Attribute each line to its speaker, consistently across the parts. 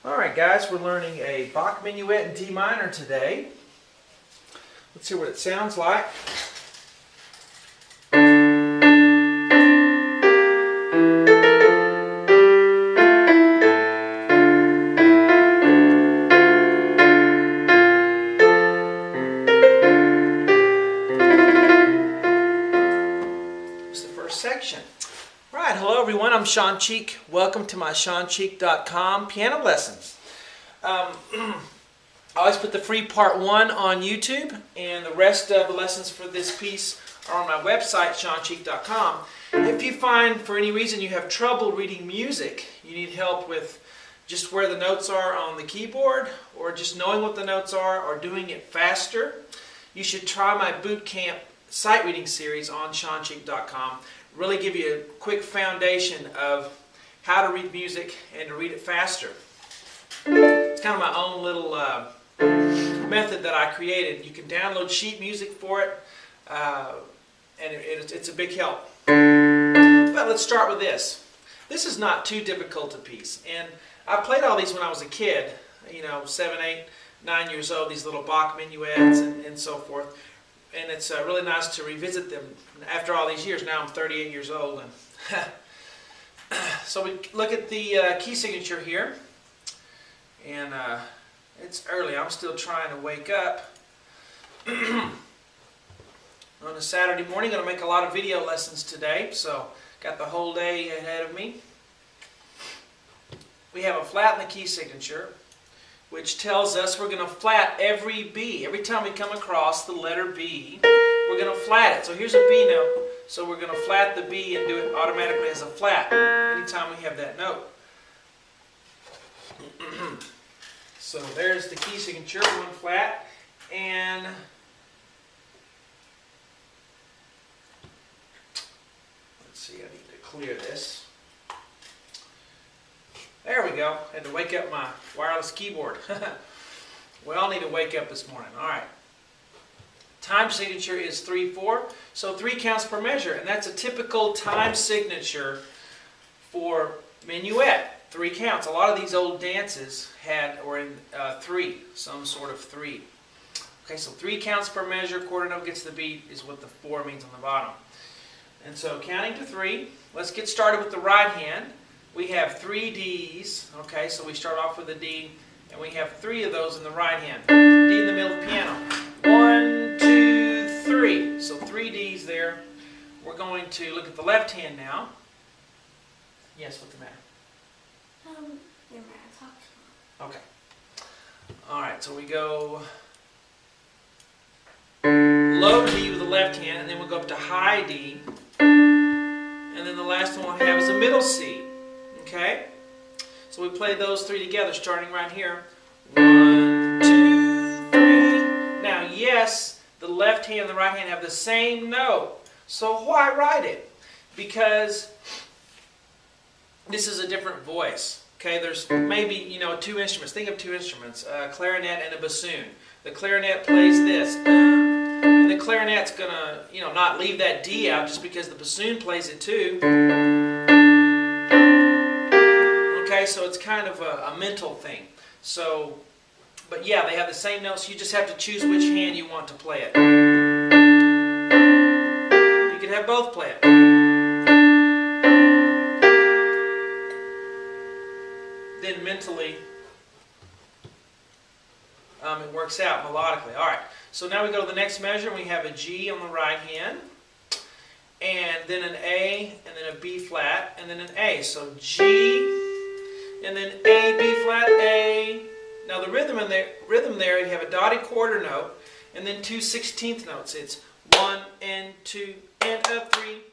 Speaker 1: Alright guys, we're learning a Bach Minuet in D minor today. Let's hear what it sounds like. It's the first section. Alright, hello everyone, I'm Sean Cheek. Welcome to my SeanCheek.com piano lessons. I always put the free part 1 on YouTube, and the rest of the lessons for this piece are on my website, SeanCheek.com. If you find for any reason you have trouble reading music, you need help with just where the notes are on the keyboard, or just knowing what the notes are, or doing it faster, you should try my boot camp sight reading series on SeanCheek.com. Really give you a quick foundation of how to read music and to read it faster. It's kind of my own little method that I created. You can download sheet music for it, and it's a big help. But let's start with this. This is not too difficult a piece, and I played all these when I was a kid, 7, 8, 9 years old, these little Bach minuets and so forth. And it's really nice to revisit them after all these years. Now I'm 38 years old. And so we look at the key signature here. And it's early. I'm still trying to wake up. On a Saturday morning, I'm going to make a lot of video lessons today. So got the whole day ahead of me. We have a flat in the key signature, which tells us we're going to flat every B. Every time we come across the letter B, we're going to flat it. So here's a B note. So we're going to flat the B and do it automatically as a flat anytime we have that note. So there's the key signature, one flat. And let's see, I need to clear this. There we go. Had to wake up my wireless keyboard. We all need to wake up this morning. All right. Time signature is 3/4. So 3 counts per measure, and that's a typical time signature for minuet. 3 counts. A lot of these old dances were in 3, some sort of 3. Okay, so 3 counts per measure. Quarter note gets the beat is what the 4 means on the bottom. And so counting to 3. Let's get started with the right hand. We have 3 Ds, okay, so we start off with a D, and we have 3 of those in the right hand. D in the middle of the piano. 1, 2, 3. So 3 Ds there. We're going to look at the left hand now. Yes, what's the matter?
Speaker 2: Never mind, I talked to
Speaker 1: Okay. Alright, so we go low D with the left hand, and then we'll go up to high D. And then the last one we'll have is a middle C. Okay? So we play those 3 together, starting right here. 1, 2, 3. Now, yes, the left hand and the right hand have the same note. So why write it? Because this is a different voice. Okay, there's maybe, 2 instruments. Think of 2 instruments, a clarinet and a bassoon. The clarinet plays this. And the clarinet's going to, not leave that D out just because the bassoon plays it too. Okay, so it's kind of a mental thing. So, but yeah, they have the same notes. You just have to choose which hand you want to play it. You can have both play it. Then mentally, it works out melodically. All right, so now we go to the next measure. We have a G on the right hand, and then an A, and then a B flat, and then an A. So G, and then A, B flat, A. Now the rhythm there, you have a dotted quarter note, and then 2 16th notes. It's 1 and 2 and a 3,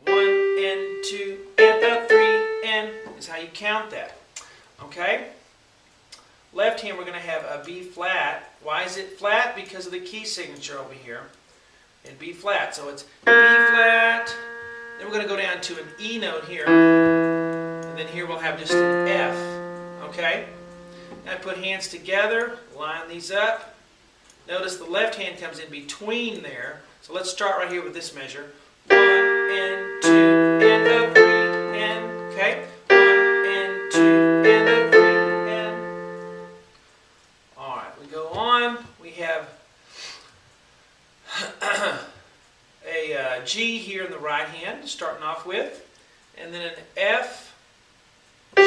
Speaker 1: 1 and 2 and a 3, and is how you count that. Okay? Left hand we're going to have a B flat. Why is it flat? Because of the key signature over here in B flat. So it's B flat. Then we're going to go down to an E note here. And then here we'll have just an F. Okay? Now put hands together. Line these up. Notice the left hand comes in between there. So let's start right here with this measure. 1 and 2 and a 3 and, okay? 1 and 2 and a 3 and starting off with, and then an F, G,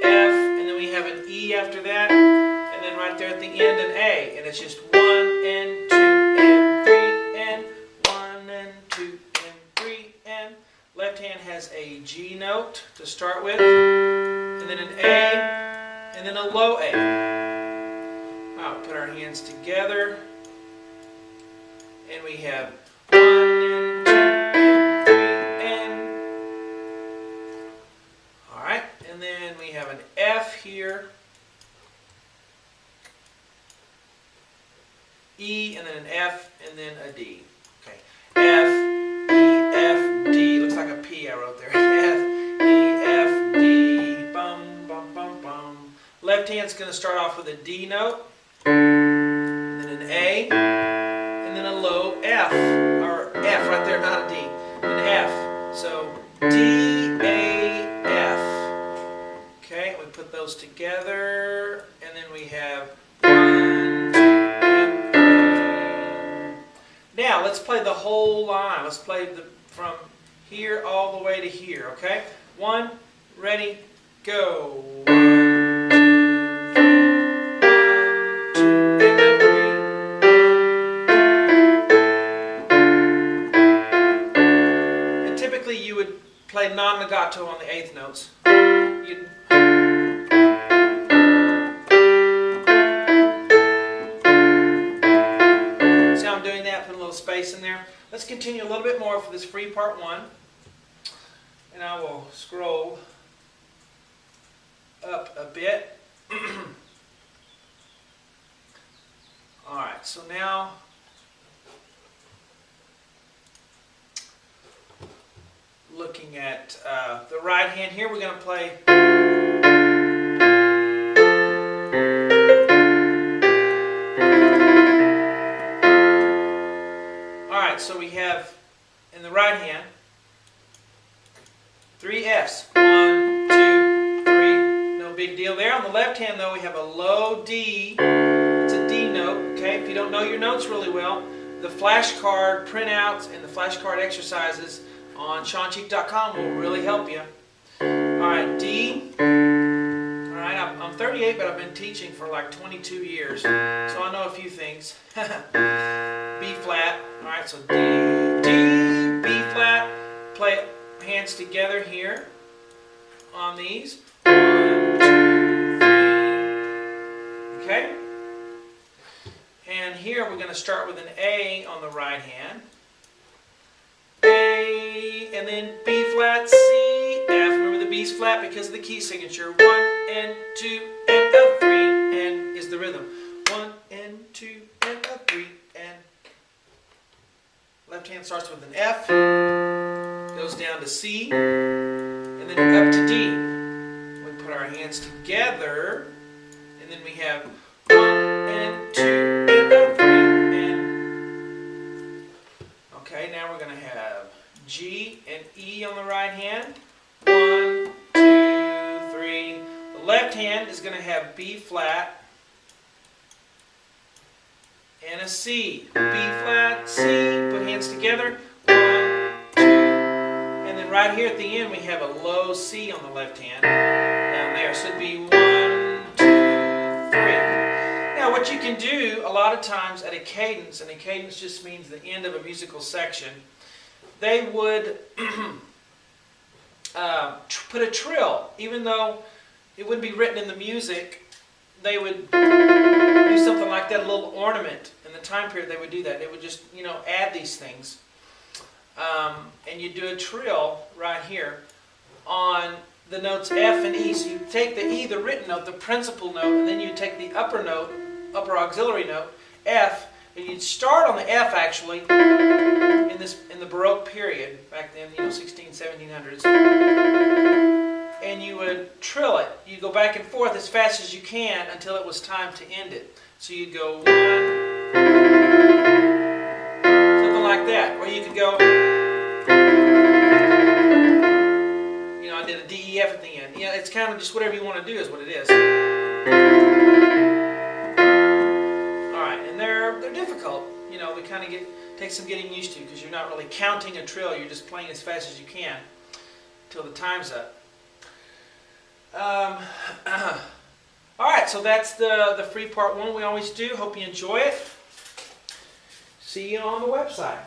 Speaker 1: F, and then we have an E after that, and then right there at the end an A, and it's just 1 and 2 and 3 and 1 and 2 and 3 and left hand has a G note to start with, and then an A, and then a low A. I'll put our hands together, and we have 1 and 2 and 3 and. Alright, and then we have an F here, E, and then an F, and then a D. Okay, F, E, F, D. Looks like a P I wrote there. F, E, F, D. Bum, bum, bum, bum. Left hand's going to start off with a D note, and then an A, and then a low F, or F right there, not a D, an F. So D, A, F. Okay, we put those together, and then we have 1, 2, and 3. Now let's play the whole line. Let's play from here all the way to here. Okay, 1, ready, go. 1, 2, 3. Typically you would play non-legato on the 8th notes. See how I'm doing that? Put a little space in there. Let's continue a little bit more for this free part 1. And I will scroll up a bit. Alright, so now looking at the right hand here, we're going to play. Alright, so we have in the right hand 3 Fs. 1, 2, 3. No big deal there. On the left hand, though, we have a low D. It's a D note. Okay, if you don't know your notes really well, the flashcard printouts and the flashcard exercises on SeanCheek.com will really help you. Alright, D. Alright, I'm 38, but I've been teaching for like 22 years, so I know a few things. B flat. Alright, so D, D, B flat. Play hands together here on these. 1, 2, 3. Okay? And here we're going to start with an A on the right hand. A, and then B flat, C, F. Remember the B's flat because of the key signature. 1 and 2 and a 3 and is the rhythm. 1 and 2 and a 3 and. Left hand starts with an F, goes down to C, and then up to D. We put our hands together, and then we have 1 and 2 and a 3 and. Okay, now we're going to have G and E on the right hand. 1, 2, 3. The left hand is going to have B flat and a C. B flat, C. Put hands together. 1, 2. And then right here at the end we have a low C on the left hand. Down there. So it'd be 1, 2, 3. Now what you can do a lot of times at a cadence, and a cadence just means the end of a musical section, they would put a trill. Even though it wouldn't be written in the music, they would do something like that, a little ornament. In the time period they would do that. They would just, add these things. And you do a trill right here on the notes F and E. So you take the E, the written note, the principal note, and then you take the upper note, upper auxiliary note, F, and you'd start on the F actually in the Baroque period, back then, 1700s, and you would trill it. You go back and forth as fast as you can until it was time to end it. So you'd go 1, something like that, or you could go, I did a D, E, F at the end. It's kind of just whatever you want to do is what it is. Alright, and And they're difficult. You know, they kind of take some getting used to because you're not really counting a trill. You're just playing as fast as you can till the time's up. All right, so that's the free part one we always do. Hope you enjoy it. See you on the website.